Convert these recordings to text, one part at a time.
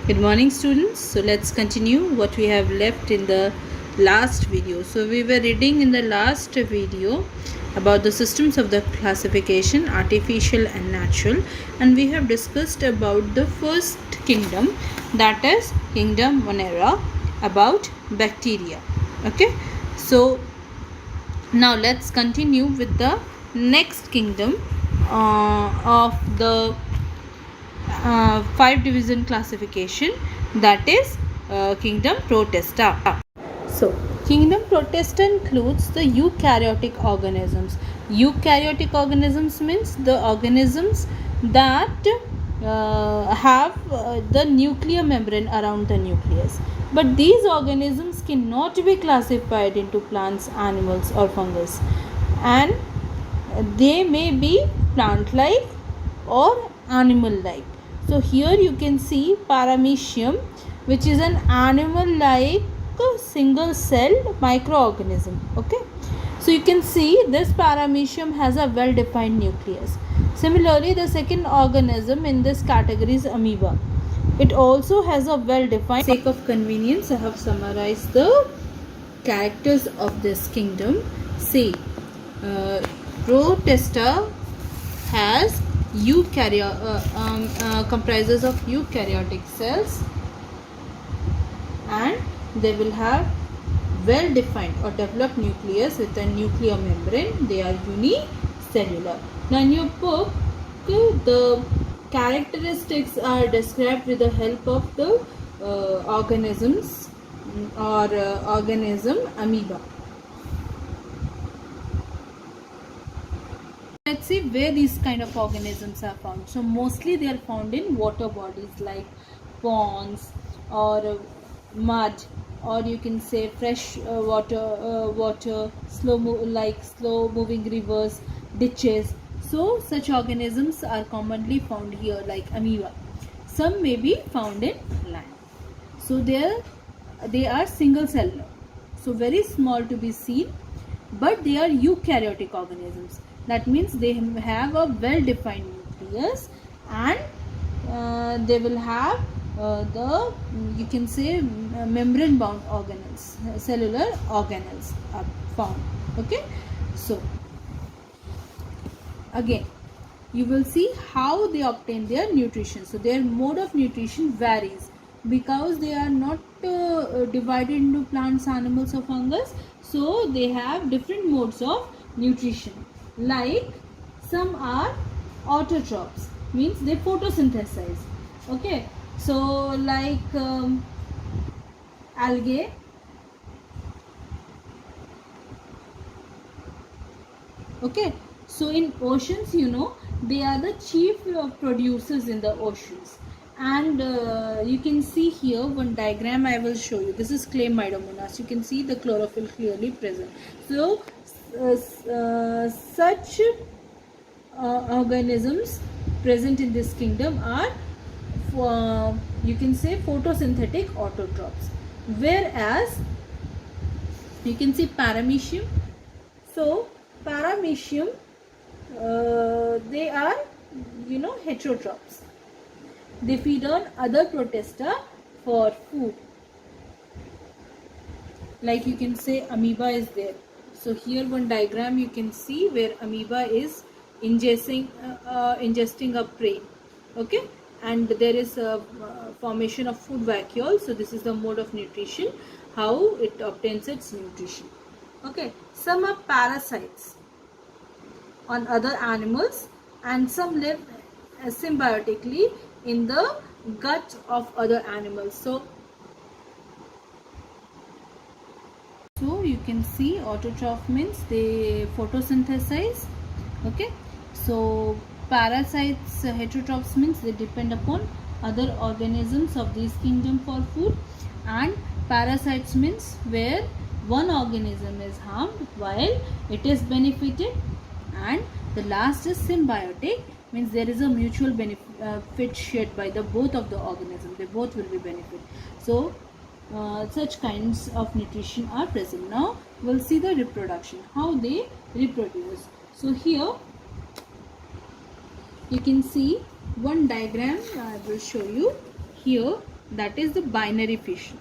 Good morning, students. So let's continue what we have left in the last video. So we were reading in the last video about the systems of the classification, artificial and natural, and we have discussed about the first kingdom, that is kingdom Monera, about bacteria. Okay, so now let's continue with the next kingdom of the five division classification, that is kingdom Protista. So kingdom Protista includes the eukaryotic organisms. Eukaryotic organisms means the organisms that have the nuclear membrane around the nucleus, but these organisms cannot be classified into plants, animals or fungus, and they may be plant like or animal like. So here you can see Paramecium, which is an animal like single celled microorganism. Okay, so you can see this Paramecium has a well defined nucleus. Similarly, the second organism in this category is amoeba. It also has a well defined. For the sake of convenience, I have summarized the characters of this kingdom. See, Protista has comprises of eukaryotic cells, and they will have well defined or developed nucleus with a nuclear membrane. They are unicellular. Now in your book, the characteristics are described with the help of the organisms or organism amoeba. Let's see where these kind of organisms are found. So mostly they are found in water bodies like ponds or mud, or you can say fresh water, slow moving rivers, ditches. So such organisms are commonly found here like amoeba. Some may be found in land. So they are single cellular, so very small to be seen, but they are eukaryotic organisms. That means they have a well defined nucleus, and they will have the, you can say, membrane bound organelles, cellular organelles are found. Okay, so again you will see how they obtain their nutrition. So their mode of nutrition varies because they are not divided into plants, animals or fungus. So they have different modes of nutrition. Like some are autotrophs, means they photosynthesize. Okay, so like algae, okay, so in oceans, they are the chief producers in the oceans. And you can see here one diagram I will show you. This is Chlamydomonas. You can see the chlorophyll clearly present. So such organisms present in this kingdom are you can say photosynthetic autotrophs, whereas you can see Paramecium. So Paramecium, they are heterotrophs. They feed on other Protista for food. Like you can say amoeba is there. So here one diagram you can see where amoeba is ingesting a prey. Okay, and there is a formation of food vacuole. So this is the mode of nutrition, how it obtains its nutrition. Okay, some are parasites on other animals, and some live symbiotically in the gut of other animals. So you can see autotroph means they photosynthesize. Okay, so parasites, heterotrophs means they depend upon other organisms of this kingdom for food, and parasites means where one organism is harmed while it is benefited, and the last is symbiotic, means there is a mutual benefit shared by the both of the organisms. They both will be benefit. So such kinds of nutrition are present. Now we'll see the reproduction, how they reproduce. So here you can see one diagram I will show you. Here that is the binary fission.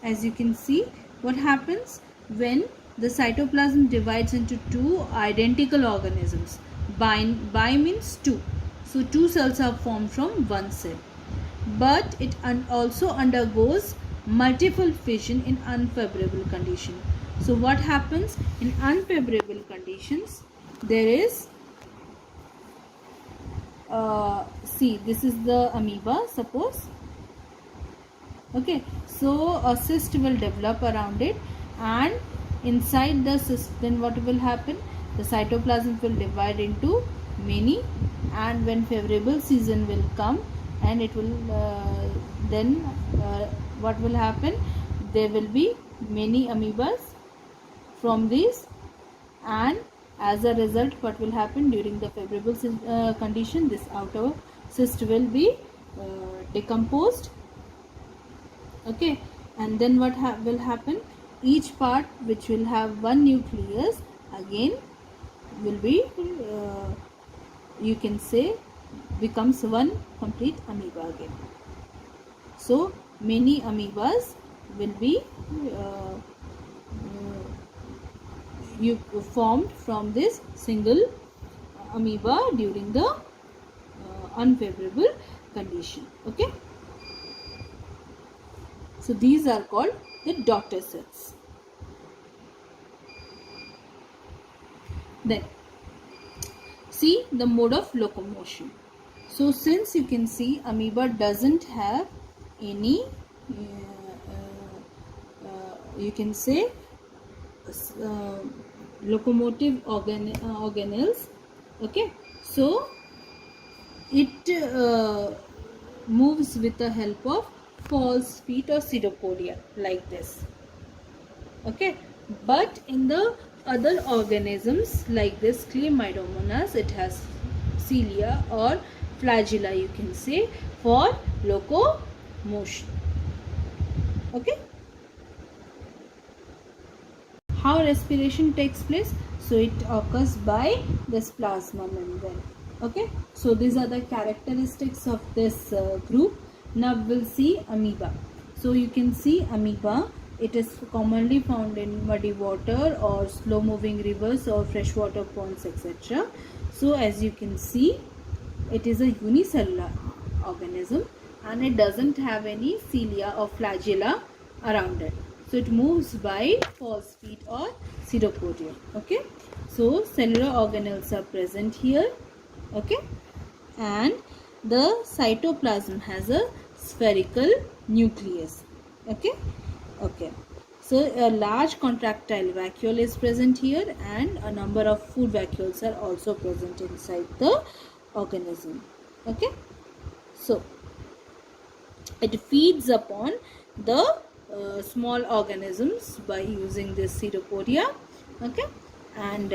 As you can see, what happens when the cytoplasm divides into two identical organisms. Bi means two. So two cells are formed from one cell. But it also undergoes multiple fission in unfavorable condition. So what happens in unfavorable conditions? There is see, this is the amoeba, suppose. Okay, so a cyst will develop around it, and inside the cyst, then what will happen? The cytoplasm will divide into many, and when favorable season will come, and it will then what will happen? There will be many amoebas from these, and as a result, what will happen during the favorable condition? This outer cyst will be decomposed. Okay, and then what will happen? Each part which will have one nucleus again will be you can say becomes one complete amoeba again. So many amoebas will be formed from this single amoeba during the unfavorable condition. Okay, so these are called the daughter cells. Then see the mode of locomotion. So since you can see amoeba doesn't have any you can say locomotive organelles. Okay, so it moves with the help of false feet or pseudopodia like this. Okay, but in the other organisms like this Chlamydomonas, it has cilia or flagella, you can say, for locomotion. Okay, how respiration takes place? So it occurs by this plasma membrane. Okay, so these are the characteristics of this group. Now we'll see amoeba. So you can see amoeba, it is commonly found in muddy water or slow moving rivers or freshwater ponds, etc. So as you can see, it is a unicellular organism and it doesn't have any cilia or flagella around it. So it moves by false feet or pseudopodia. Okay, so cellular organelles are present here. Okay, and the cytoplasm has a spherical nucleus. Okay, okay, so a large contractile vacuole is present here and a number of food vacuoles are also present inside the organism. Okay, so it feeds upon the small organisms by using this pseudopodia. Okay, and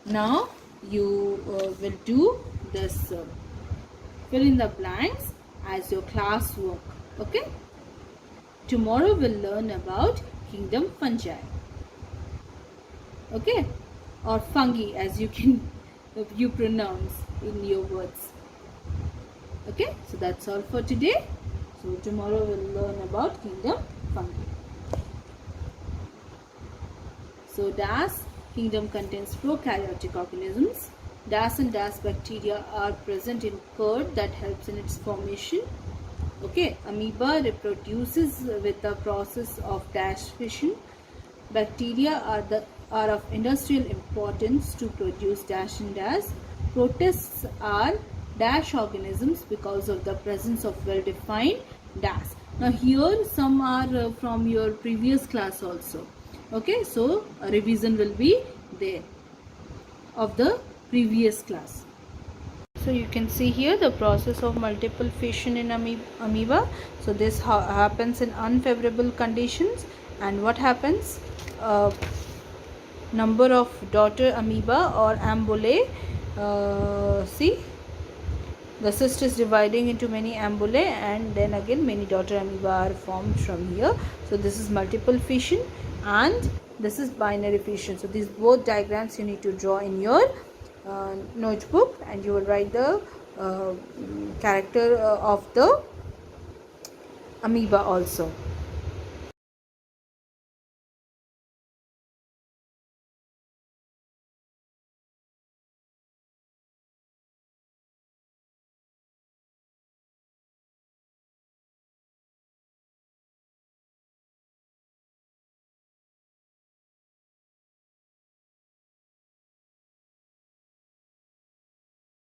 now you will do this fill in the blanks as your class work. Okay, tomorrow we'll learn about kingdom fungi. Okay, or fungi as you can you pronounce in your words. Okay, so that's all for today. So tomorrow we'll learn about kingdom fungi. So DAS kingdom contains prokaryotic organisms. DAS and DAS bacteria are present in curd that helps in its formation. Okay, amoeba reproduces with the process of dash fission. Bacteria are of industrial importance to produce dash and DAS. Protists are dash organisms because of the presence of well-defined DAS. Now here some are from your previous class also. Okay, so a revision will be there of the previous class. So you can see here the process of multiple fission in amoeba. So this happens in unfavorable conditions, and what happens? Number of daughter amoeba or ambulae. See, the cyst is dividing into many ambulae, and then again many daughter amoeba are formed from here. So this is multiple fission and this is binary fission. So these both diagrams you need to draw in your notebook, and you will write the character of the amoeba also.